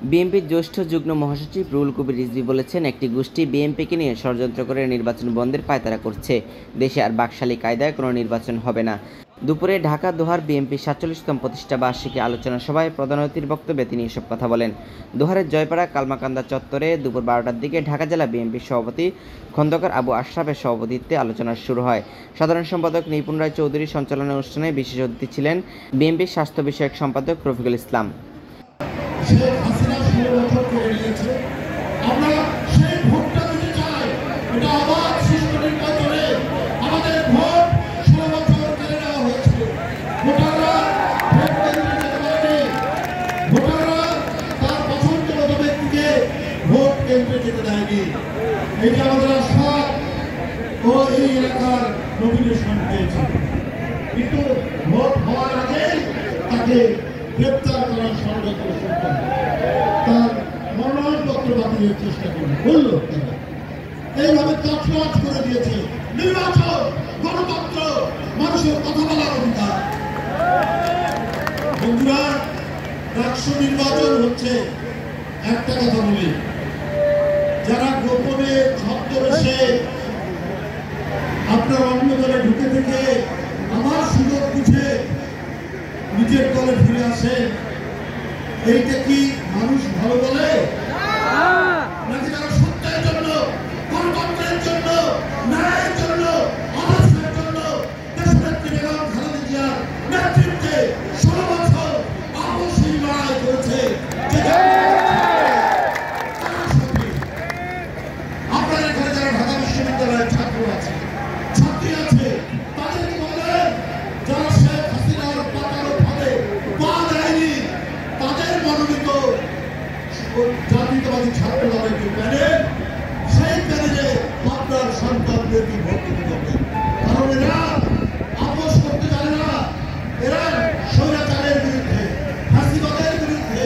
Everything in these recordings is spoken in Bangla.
বিএনপির জ্যেষ্ঠ যুগ্ম মহাসচিব রুহুল কবির রিজভী বলেছেন, একটি গোষ্ঠী বিএনপিকে নিয়ে ষড়যন্ত্র করে নির্বাচন বন্ধের পায়তারা করছে। দেশে আর বাকশালী কায়দায় কোনো নির্বাচন হবে না। দুপুরে ঢাকা দোহার বিএনপির ৪৭তম প্রতিষ্ঠা বার্ষিকী আলোচনা সভায় প্রধান অতিথির বক্তব্যে তিনি এসব কথা বলেন। দোহারের জয়পাড়া কালমাকান্দা চত্বরে দুপুর ১২টার দিকে ঢাকা জেলা বিএনপির সভাপতি খন্দকার আবু আশরাফের সভাপতিত্বে আলোচনা শুরু হয়। সাধারণ সম্পাদক নিপুণ রায় চৌধুরীর সঞ্চালনা অনুষ্ঠানে বিশেষ অতিথি ছিলেন বিএনপির স্বাস্থ্য বিষয়ক সম্পাদক রফিকুল ইসলাম। আমরা সেই ভোটটা দিতে চাই। এটা অবাধ সুষ্ঠু নির্বাচনে আমাদের ভোট ১৬ বছর কেড়ে নেওয়া হয়েছে। ভোটাররা ভোটাররা তার পছন্দ মতো ব্যক্তিকে ভোট কেন্দ্রে যেতে দেয়নি। এটা আমাদের আশা ও এই এলাকার নমিনেশন পেয়েছে, কিন্তু ভোট হওয়ার আগে তাকে গ্রেপ্তার করার ষড়যন্ত্র শুরু করে তার মনোনয়নপত্র বাতিলের চেষ্টা করল। এইভাবে তছনছ করে দিয়েছে নির্বাচন, গণতন্ত্র, মানুষের কথা বলার অধিকার। বন্ধুরা, রাষ্ট্র নির্বাচন হচ্ছে একটা কথা বলি, যারা গোপনে ছদ্মবেশে আপনার অন্য দলে ঢুকে থেকে আমার সুযোগ বুঝে নিজের দলে ফিরে আসে, এইটা কি মানুষ ভালো বলে? নাকি যারা সত্যের জন্য, গণতন্ত্রের জন্য, ন্যায়ের জন্য, আদর্শের জন্য দেশনেত্রী বেগম খালেদা জিয়ার নেতৃত্বে ১৬ বছর আপসহীন লড়াই করেছে, আপনার এখানে যারা ঢাকা বিশ্ববিদ্যালয়ের ছাত্র আছে, ছাত্রী আছে, তাদেরকে বলেন যারা শেখ হাসিনার পাতানো ফাঁদে পা দেয়নি, তাদের মনোনীত জাতীয়তাবাদী ছাত্র দলের যে প্যানেল, সেই প্যানেলে আপনার সন্তানদেরকে ভোট দিতে হবে। কারণ এরা আপোষ করতে জানে না, এরা স্বৈরাচারের বিরুদ্ধে, ফাঁসিবাদের বিরুদ্ধে,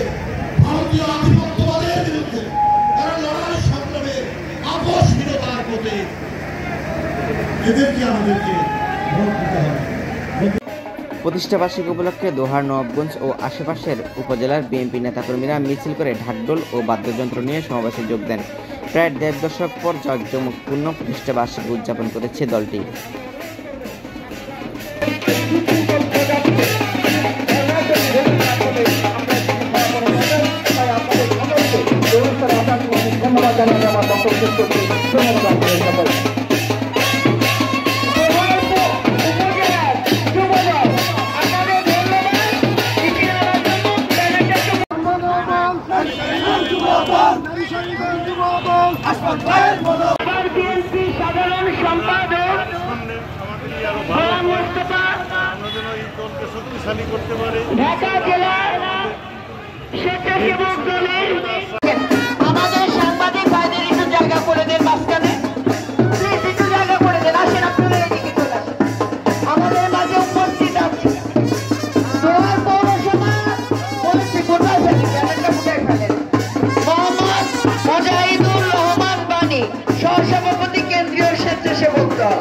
ভারতীয় আধিপত্যবাদের বিরুদ্ধে এরা লড়াই সংগ্রামে আপোষহীনতার পথে। এদেরকে আমাদেরকে ভোট দিতে হবে। প্রতিষ্ঠা বার্ষিকী উপলক্ষে দোহার, নবাবগঞ্জ ও আশেপাশের উপজেলার বিএনপি নেতাকর্মীরা মিছিল করে ঢাকঢোল ও বাদ্যযন্ত্র নিয়ে সমাবেশে যোগ দেন। প্রায় ১.৫ দশক পর জাঁকজমকপূর্ণ প্রতিষ্ঠা বার্ষিকী উদযাপন করেছে দলটি। সাধারণ সম্পাদক ঢাকা জেলার স্বেচ্ছাসেবক দলের আমাদের সাংবাদিক ভাইদের একটু জায়গা করে দেন, মাঝখানে একটু জায়গা করে দেন। আসেন, আপনারা এদিকে চলে আসেন। আমাদের মাঝে উপস্থিত আছে দোহার পৌরসভা মোহাম্মদ মুজাহিদুর রহমান বাণী, সহসভাপতি কেন্দ্রীয় স্বেচ্ছাসেবক দল।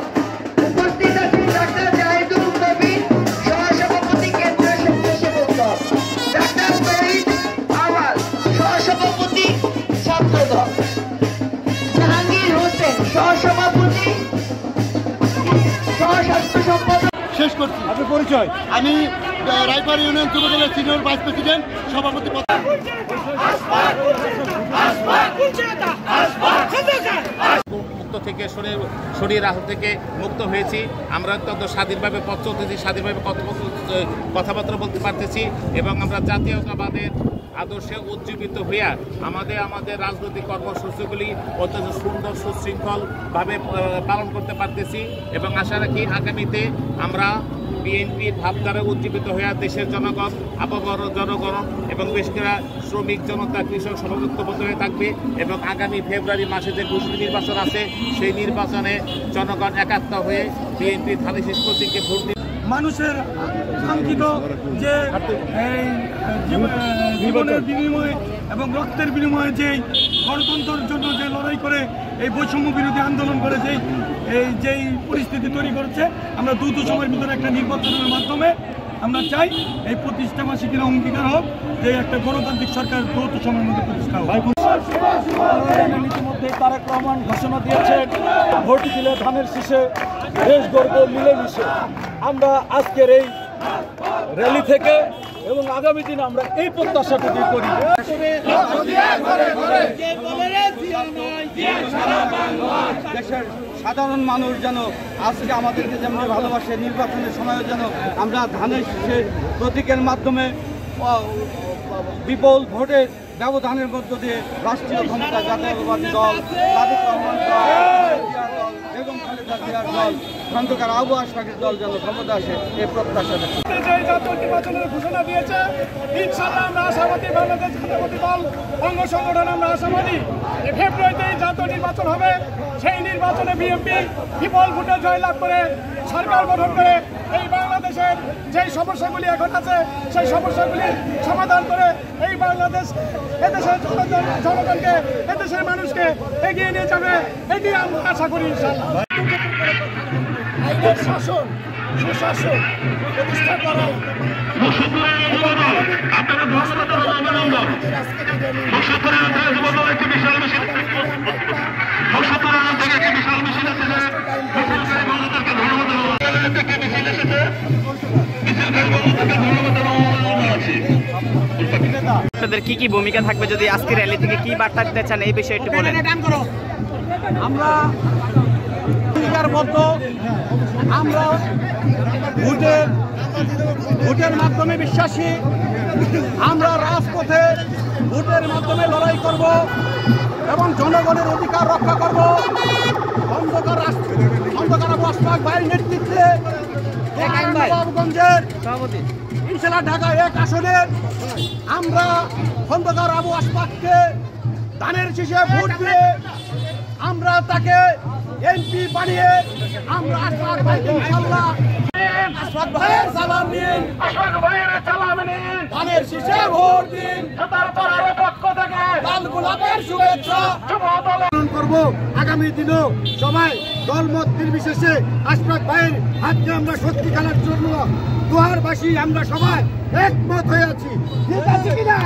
উপস্থিত আছেন ডাক্তার জাহিদুল কবির, সহসভাপতি কেন্দ্রীয় স্বেচ্ছাসেবক দল। ডাক্তার শহীদ আওয়াজ, সহসভাপতি ছাত্র দল। জাহাঙ্গীর হোসেন, সহসভাপতি, সহস্বাস্থ্য সম্পাদক। শেষ করছি। আপনার পরিচয়? আমি রায়পাড়া ইউনিয়ন যুবদলের সিনিয়র ভাইস প্রেসিডেন্ট, সভাপতি। মুক্ত থেকে শরীর আহত থেকে মুক্ত হয়েছি। আমরা অত্যন্ত স্বাধীনভাবে পথ চলতেছি, স্বাধীনভাবে কথাবার্তা বলতে পারতেছি এবং আমরা জাতীয়তাবাদের আদর্শে উজ্জীবিত হইয়া আমাদের রাজনৈতিক কর্মসূচিগুলি অত্যন্ত সুন্দর সুশৃঙ্খলভাবে পালন করতে পারতেছি এবং আশা রাখি আগামীতে আমরা বিএনপির ভাবধারা উজ্জীবিত হইয়া দেশের জনগণ, আবহাওয়ার জনগণ এবং বিশেষ করে শ্রমিক জনতা, কৃষক সর্বযুক্তবদ্ধ হয়ে থাকবে এবং আগামী ফেব্রুয়ারি মাসে যে ঘোষণা নির্বাচন আছে সেই নির্বাচনে জনগণ একাত্ম হয়ে বিএনপির ধানের শীষ প্রতীকে ভোট দিবে। মানুষের কাঙ্ক্ষিত যে জীবনের বিনিময়ে এবং রক্তের বিনিময়ে যে গণতন্ত্রের জন্য যে লড়াই করে এই বৈষম্য বিরোধী আন্দোলন করে যেই পরিস্থিতি তৈরি করেছে, আমরা দ্রুত সময়ের ভিতরে একটা নির্বাচনের মাধ্যমে আমরা চাই এই প্রতিষ্ঠা বার্ষিকীর অঙ্গীকার হোক যে একটা গণতান্ত্রিক সরকার দ্রুত সময়ের মধ্যে প্রতিষ্ঠা হোক। ইতিমধ্যে তারেক রহমান ঘোষণা দিয়েছেন, ভোট দিলে ধানের শীষে দেশ গড়বে মিলেমিশে। আমরা আজকের এই র্যালি থেকে এবং আগামী দিনে আমরা এই প্রত্যাশাটুকু করি। দেশের সাধারণ মানুষ যেন আজকে আমাদেরকে যেমন ভালোবাসে, নির্বাচনের সময় যেন আমরা ধানের শীষের প্রতীকের মাধ্যমে বিপুল ভোটের ব্যবধানের মধ্য দিয়ে রাষ্ট্রীয় ক্ষমতা জাতীয়তাবাদী দল, তারেক রহমান দল, বেগম খালেদা জিয়ার দল, খন্দকার আবু আশফাকের দল যেন ক্ষমতা আসে এই প্রত্যাশা। জাতীয় নির্বাচনের ঘোষণা দিয়েছে, ইনশাআল্লাহ আমরা আশাবাদী, বাংলাদেশ জাতীয়তাবাদী দল অঙ্গ সংগঠন আমরা আশাবাদী ফেব্রুয়ারিতে জাতীয় নির্বাচন হবে। সেই নির্বাচনে বিএনপি বিপুল ভোটে জয়লাভ করে সরকার গঠন করে এই বাংলাদেশের যেই সমস্যাগুলি এখন আছে সেই সমস্যাগুলি সমাধান করে এই বাংলাদেশ এদেশের জনগণকে, এদেশের মানুষকে এগিয়ে নিয়ে যাবে, এটি আমরা আশা করি ইনশাআল্লাহ। আইনের শাসন, সুশাসন প্রতিষ্ঠা করা আপনাদের কি ভূমিকা থাকবে, যদি আজকে র্যালি থেকে কি বার্তা দিতে চান এই বিষয়ে একটু বলেন। আমরা আমরা ভোটের মাধ্যমে বিশ্বাসী, আমরা রাজপথে ভোটের মাধ্যমে লড়াই করব এবং জনগণের অধিকার রক্ষা করব। খন্দকার আবু আশফাক ভাইয়ের নেতৃত্বে নবাবগঞ্জের ইনশাআল্লাহ ঢাকা 1 আসনের আমরা খন্দকার আবু আশফাককে ধানের শীষে ভোট দিয়ে আমরা তাকে এমপি বানিয়ে আমরা আশফাক ভাইকে ইনশাআল্লাহ আশফাক ভাইয়ের সালাম দিন, আশফাক ভাইয়ের সালাম নিন, ধানের শীষে ভোট দিন, তারপরের পক্ষ থেকে লাল গোলাপের শুভেচ্ছা পালন করব। আগামী দিনও সবাই দলমত নির্বিশেষে আশফাক ভাইয়ের হাতকে আমরা শক্তি খেলার জন্য দোহারবাসী আমরা সবাই একমত হয়ে আছি। ঠিক আছে কিনা?